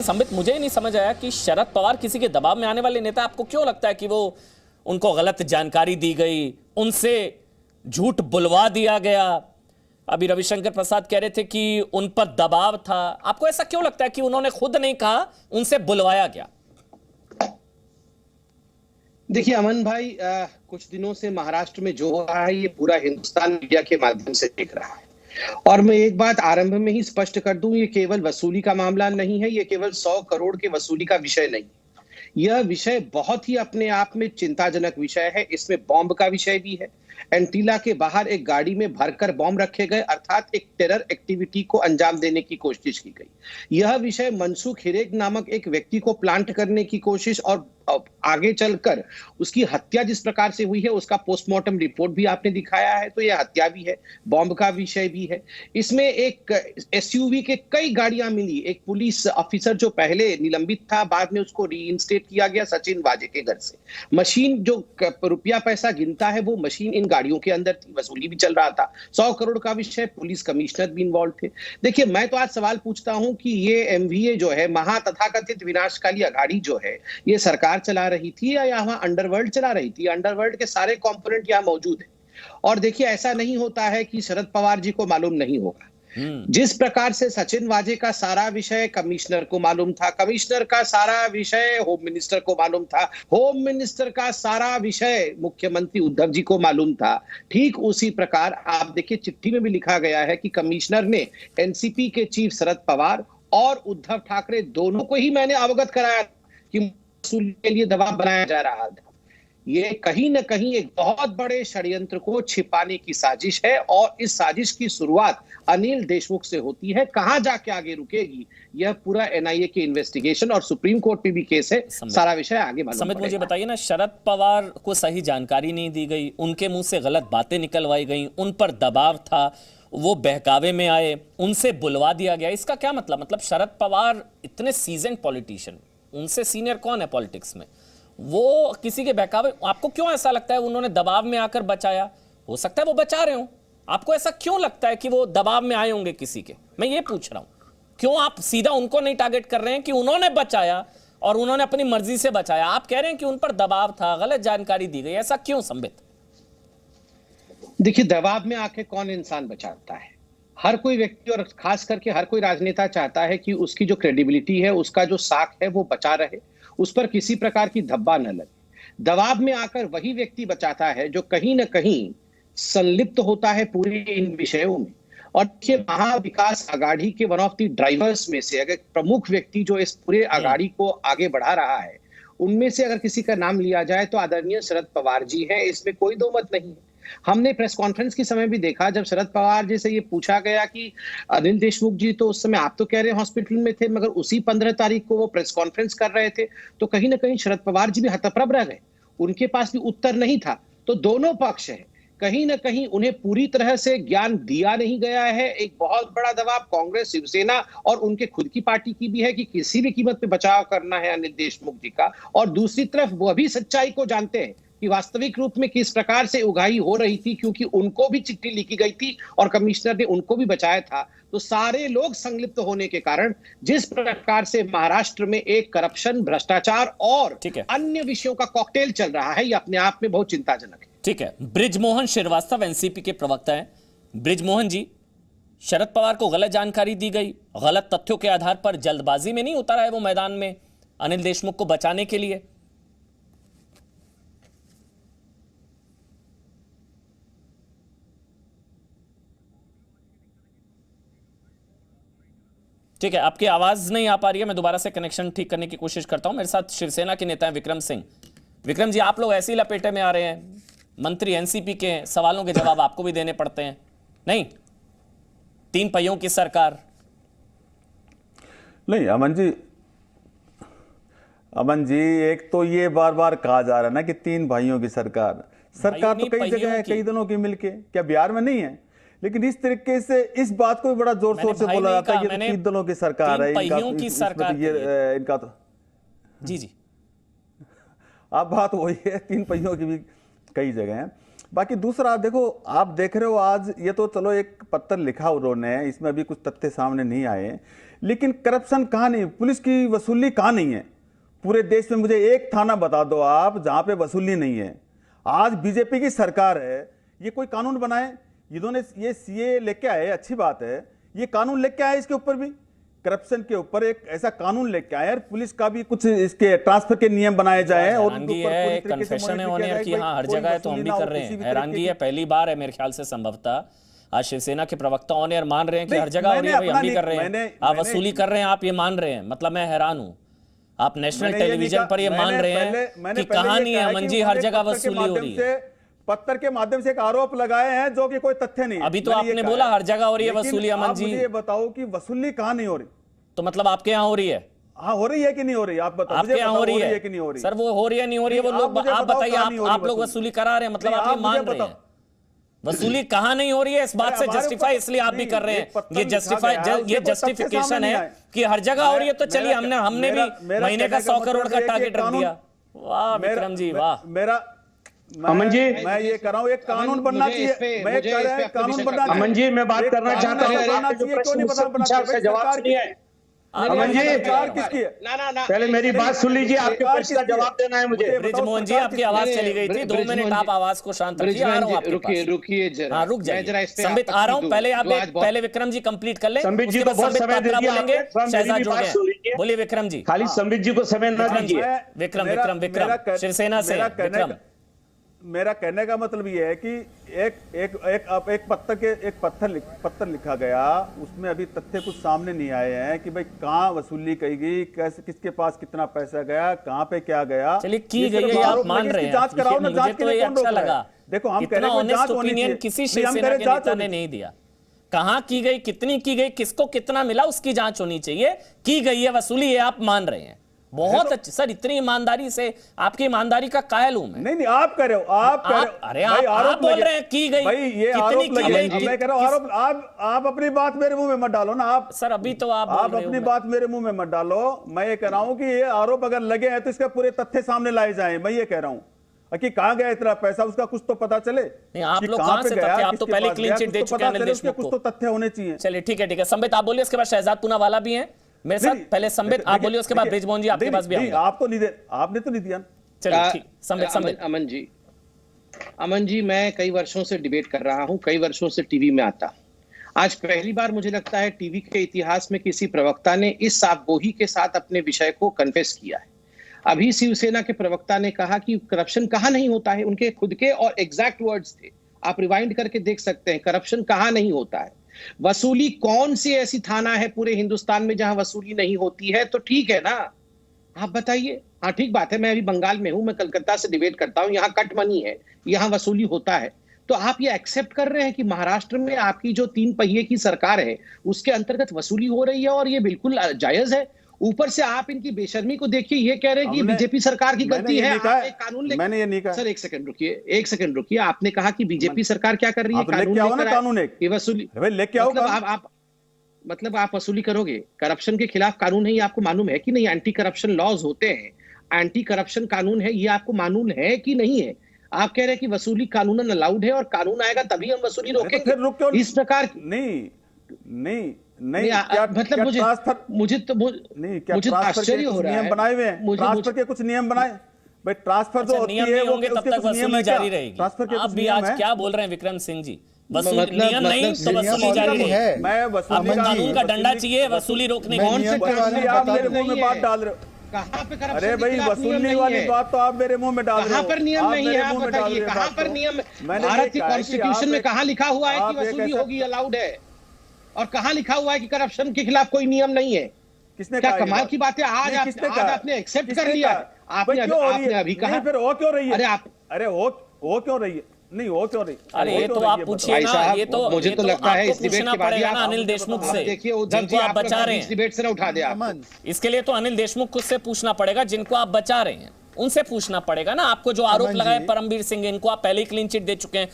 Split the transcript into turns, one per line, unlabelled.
संबित, मुझे ही नहीं समझ आया कि शरद पवार किसी के दबाव में आने वाले नेता। आपको क्यों लगता है कि वो उनको गलत जानकारी दी गई, उनसे झूठ बुलवा दिया गया? अभी रविशंकर प्रसाद कह रहे थे कि उन पर दबाव था। आपको ऐसा क्यों लगता है कि उन्होंने खुद नहीं कहा, उनसे बुलवाया गया?
देखिए अमन भाई, कुछ दिनों से महाराष्ट्र में जो हो रहा है ये पूरा हिंदुस्तान मीडिया के माध्यम से देख रहा है। और मैं एक बात आरंभ में ही स्पष्ट कर दूं, ये केवल वसूली का मामला नहीं है, ये केवल 100 करोड़ के वसूली का विषय नहीं। यह विषय बहुत ही अपने आप में चिंताजनक विषय है। इसमें बॉम्ब का विषय भी है। एंटीला के बाहर एक गाड़ी में भरकर बॉम्ब रखे गए, अर्थात एक टेरर एक्टिविटी को अंजाम देने की कोशिश की गई। यह विषय मनसुख हिरेग नामक एक व्यक्ति को प्लांट करने की कोशिश और आगे चलकर उसकी हत्या जिस प्रकार से हुई है उसका पोस्टमार्टम रिपोर्ट भी आपने दिखाया है, तो यह हत्या भी है, बॉम्ब का विषय भी है। इसमें एक एसयूवी के कई गाड़ियां मिली। एक पुलिस ऑफिसर जो पहले निलंबित था, बाद में उसको रीइंस्टेट किया गया सचिन वाजे के घर से। मशीन जो रुपया पैसा गिनता है वो मशीन इन गाड़ियों के अंदर थी, वसूली भी चल रहा था। 100 करोड़ का विषय, पुलिस कमिश्नर भी इन्वॉल्व थे। देखिए, मैं तो आज सवाल पूछता हूं कि ये एमवीए जो है, महा तथाकथित विनाशकाली अघाड़ी जो है, ये सरकार चला रही थी या यहाँ अंडरवर्ल्ड चला रही थी? अंडरवर्ल्ड के सारे कंपोनेंट यहाँ मौजूद है। और देखिए, ऐसा नहीं होता है कि शरद पवार जी को मालूम नहीं होगा। जिस प्रकार से सचिन वाजे का सारा विषय कमिश्नर को मालूम था, कमिश्नर का सारा विषय होम मिनिस्टर को मालूम था, होम मिनिस्टर का सारा विषय मुख्यमंत्री उद्धव जी को मालूम था, ठीक उसी प्रकार आप देखिए चिट्ठी में भी लिखा गया है कि कमिश्नर ने एनसीपी के चीफ शरद पवार और उद्धव ठाकरे दोनों को ही मैंने अवगत कराया कि वसूली के लिए दबाव बनाया जा रहा था। ये कहीं न कहीं एक बहुत बड़े षड्यंत्र को छिपाने की साजिश है और इस साजिश की शुरुआत अनिल देशमुख से होती है। कहां जाके आगे रुकेगी यह पूरा एनआईए के इन्वेस्टिगेशन और सुप्रीम कोर्ट में भी केस है, सारा विषय आगे मालूम पड़ेगा।
मुझे बताइए ना, शरद पवार को सही जानकारी नहीं दी गई, उनके मुंह से गलत बातें निकलवाई गई, उन पर दबाव था, वो बहकावे में आए, उनसे बुलवा दिया गया। इसका क्या मतलब शरद पवार इतने सीजन पॉलिटिशियन, उनसे सीनियर कौन है पॉलिटिक्स में, वो किसी के बहकावे? आपको क्यों ऐसा लगता है उन्होंने दबाव में आकर बचाया? हो सकता है वो बचा रहे हो, आपको ऐसा क्यों लगता है कि वो दबाव में आए होंगे किसी के? मैं ये पूछ रहा हूं, क्यों आप सीधा उनको नहीं टारगेट कर रहे हैं कि उन्होंने बचाया और उन्होंने अपनी मर्जी से बचाया? आप कह रहे हैं कि उन पर दबाव था, गलत जानकारी दी गई, ऐसा क्यों संबित?
देखिए, दबाव में आके कौन इंसान बचाता है? हर कोई व्यक्ति और खास करके हर कोई राजनेता चाहता है कि उसकी जो क्रेडिबिलिटी है, उसका जो साख है वो बचा रहे, उस पर किसी प्रकार की धब्बा न लगे। दबाव में आकर वही व्यक्ति बचाता है जो कहीं ना कहीं संलिप्त होता है पूरे इन विषयों में। और देखिए, महाविकास अघाड़ी के वन ऑफ द ड्राइवर्स में से अगर प्रमुख व्यक्ति जो इस पूरे अघाड़ी को आगे बढ़ा रहा है, उनमें से अगर किसी का नाम लिया जाए तो आदरणीय शरद पवार जी हैं, इसमें कोई दो मत नहीं है। हमने प्रेस कॉन्फ्रेंस के समय भी देखा, जब शरद पवार जी से ये पूछा गया कि अनिल देशमुख जी तो उस समय आप तो कह रहे हैं हॉस्पिटल में थे, मगर उसी 15 तारीख को वो प्रेस कॉन्फ्रेंस कर रहे थे, तो कहीं ना कहीं शरद पवार जी भी हतप्रभ रह गए, उनके पास भी उत्तर नहीं था। तो दोनों पक्ष है, कहीं ना कहीं उन्हें पूरी तरह से ज्ञान दिया नहीं गया है। एक बहुत बड़ा दबाव कांग्रेस, शिवसेना और उनके खुद की पार्टी की भी है कि किसी भी कीमत पे बचाव करना है अनिल देशमुख जी का। और दूसरी तरफ वह भी सच्चाई को जानते हैं कि वास्तविक रूप में किस प्रकार से उगाही हो रही थी, क्योंकि उनको भी चिट्ठी लिखी गई थी और कमिश्नर ने उनको भी बचाया था। तो सारे लोग संलिप्त होने के कारण जिस प्रकार से महाराष्ट्र में एक करप्शन, भ्रष्टाचार और अन्य विषयों का कॉकटेल चल रहा है, यह अपने आप में बहुत चिंताजनक है।
ठीक है, बृजमोहन श्रीवास्तव एनसीपी के प्रवक्ता हैं। बृजमोहन जी, शरद पवार को गलत जानकारी दी गई, गलत तथ्यों के आधार पर जल्दबाजी में नहीं उतरा है वो मैदान में अनिल देशमुख को बचाने के लिए? ठीक है, आपकी आवाज नहीं आ पा रही है, मैं दोबारा से कनेक्शन ठीक करने की कोशिश करता हूं। मेरे साथ शिवसेना के नेता हैं विक्रम सिंह। विक्रम जी, आप लोग ऐसी लपेटे में आ रहे हैं, मंत्री एनसीपी के सवालों के जवाब आपको भी देने पड़ते हैं, नहीं? 3 पहियों की सरकार।
नहीं अमन जी, एक तो ये बार बार कहा जा रहा है ना कि 3 भाइयों की सरकार तो कई जगह है, कई दलों की मिलके, क्या बिहार में नहीं है? लेकिन इस तरीके से इस बात को भी बड़ा जोर शोर से बोला जाता है, ये तो 3 दलों की सरकार है, इनका तो
जी
आप बात वही है, 3 पहियों की भी कई जगह हैं। बाकी दूसरा देखो, आप देख रहे हो आज ये तो चलो एक पत्र लिखा उन्होंने, इसमें अभी कुछ तथ्य सामने नहीं आए, लेकिन करप्शन कहाँ नहीं, पुलिस की वसूली कहाँ नहीं है? पूरे देश में मुझे एक थाना बता दो आप जहां पे वसूली नहीं है। आज बीजेपी की सरकार है, ये कोई कानून बनाए, इन्होंने ये सीए लेके आए, अच्छी बात है, ये कानून लेके आए, इसके ऊपर भी करप्शन के ऊपर एक ऐसा कानून लेके आए, पुलिस का भी कुछ इसके ट्रांसफर के नियम बनाए जाए और
हैरानगी है, कन्फेशन है ऑन कि हाँ हर जगह है तो हम भी कर रहे हैं। हैरानगी है, पहली बार है मेरे ख्याल से संभवतः आज शिवसेना के प्रवक्ता ऑन एयर मान रहे हैं कि हर जगह हो रही है, भाई हम भी कर रहे हैं, आप वसूली कर रहे हैं, आप ये मान रहे हैं, मतलब मैं हैरान हूं। आप नेशनल टेलीविजन पर ये मान रहे हैं कि कहानी है अमन जी, हर जगह वसूली हो रही है।
पत्थर के माध्यम से एक आरोप लगाए हैं जो कि कोई तथ्य नहीं।
अभी तो आपने बोला हर जगह हो रही है वसूली अमन जी,
ये बताओ कि वसूली कहां नहीं हो रही?
तो मतलब आपके यहाँ हो रही है?
हाँ हो रही है कि नहीं हो रही? आप बताओ,
आपके यहाँ हो रही है
कि नहीं हो रही?
सर वो हो रही है नहीं हो रही है वो लोग, आप बताइए, आप लोग वसूली करा रहे हैं, मतलब आप ये मान रहे हैं वसूली कहां नहीं हो रही है? इस बात से जस्टिफाई इसलिए आप भी कर रहे हैं, ये जस्टिफाई, ये जस्टिफिकेशन है कि हर जगह हो रही है, तो चलिए हमने भी महीने का 100 करोड़ का टारगेट रख दिया। वाह विक्रम जी वाह।
मेरा
अमन जी
मैं ये कर रहा हूँ, एक कानून बनना चाहिए, मैं कह रहा हूं कानून बनना चाहिए।
अमन जी मैं बात करना चाहता हूँ, जवाब सुनिए। अमन जी
किसकी है?
पहले मेरी बात सुन लीजिए, आपके प्रश्न का जवाब देना है मुझे।
ब्रिजमोहन जी आपकी आवाज चली गई थी, 2 मिनट आप आवाज को शांत रखिए, आ रहा हूं आपके पास।
रुकिए जरा,
हाँ रुक जाइए, संबित आ रहा हूं, पहले विक्रम जी कंप्लीट कर ले,
संबित जी को बहुत समय दे दिया
बोलेंगे,
आपने,
शहजाद जुड़
बात सुन
गए,
लीजिए।
बोलिए विक्रम जी।
खाली संबित जी को समय न दीजिए।
विक्रम शिवसेना से विक्रम।
मेरा कहने का मतलब ये है कि एक पत्थर लिखा गया, उसमें अभी तथ्य कुछ सामने नहीं आए हैं कि भाई कहाँ वसूली की गई, कैसे, किसके पास कितना पैसा गया, कहाँ पे क्या गया।
चलिए की गई है, आप मान रहे हैं,
जांच कराओ ना, जांच के लिए कौन रोक रहा है?
लगा।
देखो हम कह
इतना
रहे हैं
ऑनेस्ट
जांच होनी
ओपिनियन
चाहिए,
किसी
नहीं, हम
शिवसेना
कह रहे
के
जांच
नेता
होनी
ने नहीं दिया। कहां की गई, कितनी की गई, किसको कितना मिला, उसकी जांच होनी चाहिए। की गई है वसूली, ये आप मान रहे हैं, बहुत अच्छी सर, इतनी ईमानदारी से, आपकी ईमानदारी का कायल हूं मैं।
नहीं आप कह रहे हो, आप कह रहे हो,
अरे आप बोल रहे हैं की गई,
भाई ये आरोप लगे, मैं कह रहा हूं आरोप, आप अपनी बात मेरे मुंह में मत डालो ना। आप
सर अभी तो आप
अपनी बात मेरे मुंह में मत डालो। मैं ये कह रहा हूं कि ये आरोप अगर लगे हैं तो इसके पूरे तथ्य सामने लाए जाएं। मैं ये कह रहा हूं कि कहां गया इतना पैसा, उसका कुछ तो पता चले।
नहीं आप लोग कहां से तथ्य, आप तो पहले क्लीन चिट दे चुके हैं अनिल देशमुख को,
कुछ तो तथ्य होने चाहिए।
चलिए ठीक है, संबित आप बोलिए, उसके बाद शहजाद पूनावाला भी हैं मेरे साथ। पहले संबित आप बोलिए, उसके बाद ब्रिजमोहन जी आपके पास भी आऊंगा।
आपको नहीं दे, आपने तो नहीं दिया।
चलिए ठीक, संबित।
अमन जी मैं कई वर्षों से डिबेट कर रहा हूं, कई वर्षों से टीवी में आता। आज पहली बार मुझे लगता है टीवी के इतिहास में किसी प्रवक्ता ने इस साफगोही के साथ अपने विषय को कन्फेस किया है। अभी शिवसेना के प्रवक्ता ने कहा कि करप्शन कहां नहीं होता है, उनके खुद के और एग्जैक्ट वर्ड्स थे, आप रिवाइंड करके देख सकते हैं, करप्शन कहां नहीं होता है। वसूली कौन सी ऐसी थाना है पूरे हिंदुस्तान में जहां वसूली नहीं होती है? तो ठीक है ना, आप बताइए। हाँ ठीक बात है, मैं अभी बंगाल में हूं, मैं कलकत्ता से डिबेट करता हूं, यहाँ कट मनी है, यहाँ वसूली होता है। तो आप ये एक्सेप्ट कर रहे हैं कि महाराष्ट्र में आपकी जो 3 पहिए की सरकार है उसके अंतर्गत वसूली हो रही है और ये बिल्कुल जायज है। ऊपर से आप इनकी बेशर्मी को देखिए, ये कह रहे हैं कि बीजेपी सरकार की गलती है, एक कानून
मैंने ये नहीं कहा।
सर एक सेकंड रुकिए, आपने कहा कि बीजेपी सरकार क्या कर रही है,
कानून
ये वसूली
लेके आओ,
मतलब आप वसूली करोगे, करप्शन के खिलाफ कानून है, ये आपको मालूम है कि नहीं? एंटी करप्शन लॉज होते हैं, एंटी करप्शन कानून है, ये आपको मालूम है कि नहीं है? आप कह रहे हैं कि वसूली कानूनन अलाउड है और कानून आएगा तभी हम वसूली रोकेंगे, इस प्रकार
नहीं
मतलब मुझे तो आश्चर्य हो रहा है।
नियम बनाए हुए हैं, ट्रांसफर के कुछ नियम बनाए भाई, ट्रांसफर जो होती है
होंगे तब तक वसूली जारी रहेगी।
ट्रांसफर के
आप भी आज क्या बोल रहे हैं विक्रम सिंह जी? नियम नहीं तो वसूली जारी रहेगी।
मैं वसूली
कानून का डंडा चाहिए वसूली रोकने के लिए।
आप मेरे मुंह में बात डाल रहे हो,
कहां पे करप्शन?
अरे भाई वसूली वाली बात तो आप मेरे मुंह में डाल रहे हो।
कहां पर नियम नहीं है, आप बताइए कहां पर नियम? भारत की कॉन्स्टिट्यूशन में कहां लिखा हुआ है कि वसूली होगी, अलाउड है? और कहां लिखा हुआ है कि करप्शन के खिलाफ कोई नियम नहीं है?
किसने
क्या कमाल की बात है, आज आपने एक्सेप्ट कर लिया। आपने अभी कहा,
फिर हो क्यों रही है?
अरे
हो क्यों रही है? नहीं हो क्यों रही?
अरे ये तो आप पूछिए ना, ये तो
मुझे तो लगता है इस डिबेट के बाद
ना अनिल देशमुख से,
देखिए
जिनको आप बचा रहे हैं,
डिबेट से ना उठा दे आप।
इसके लिए तो अनिल देशमुख खुद से पूछना पड़ेगा, जिनको आप बचा रहे हैं उनसे पूछना पड़ेगा ना। आपको जो आरोप लगाए परमवीर सिंह, इनको आप पहले ही क्लीन चिट दे चुके हैं।